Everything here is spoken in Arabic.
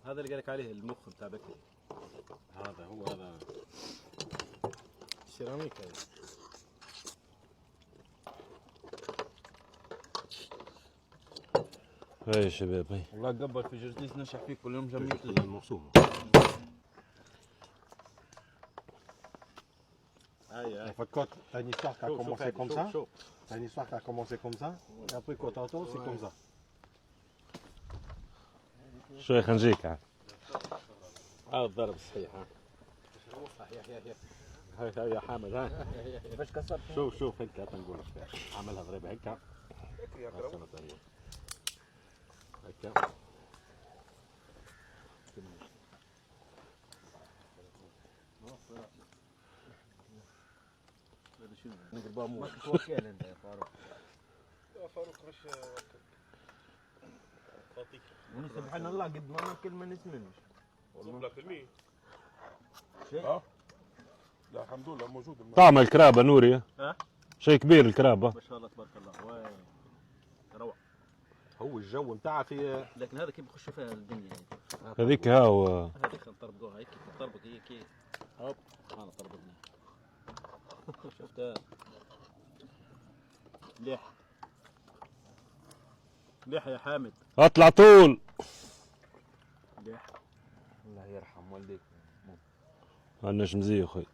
هذا اللي قالك عليه المخ بتاع بكري. هذا هو هذا سيراميك هذا. هاي يا شباب هاي. والله قبل في جرجيس نشح فيه كل يوم جميل المقسومة. هاي En fait, quand t'as une histoire qui a commencé comme ça, شوف t'as une histoire qui a commencé comme ça, et après quand t'entends, c'est comme ça. شوي خنجيك عاد. هذا الضرب الصحيح. ها هاي يا حامد ها. باش كسرت شوف هيك تنقول لك عملها ضريبه هيك. هيك نقربها مو ما تتوكل انت يا فاروق. يا فاروق مش خاطيك. سبحان الله قد ما ناكل ما نسمنش. صوب لك المي. شيء؟ لا الحمد لله موجود. طعم الكرابة نوري. ها؟ شيء كبير الكرابة. ما شاء الله تبارك الله. وين روعه. هو الجو نتاعها في لكن هذا كيف بخش فيها الدنيا يعني. هذيك هاو. هذيك نطربقوها هيك تطربق هيك هوب انا طربقني. شفتها مليح مليح يا حامد. اطلع طول. مليح. الله يرحم والديك. عندناش مزيه خوي.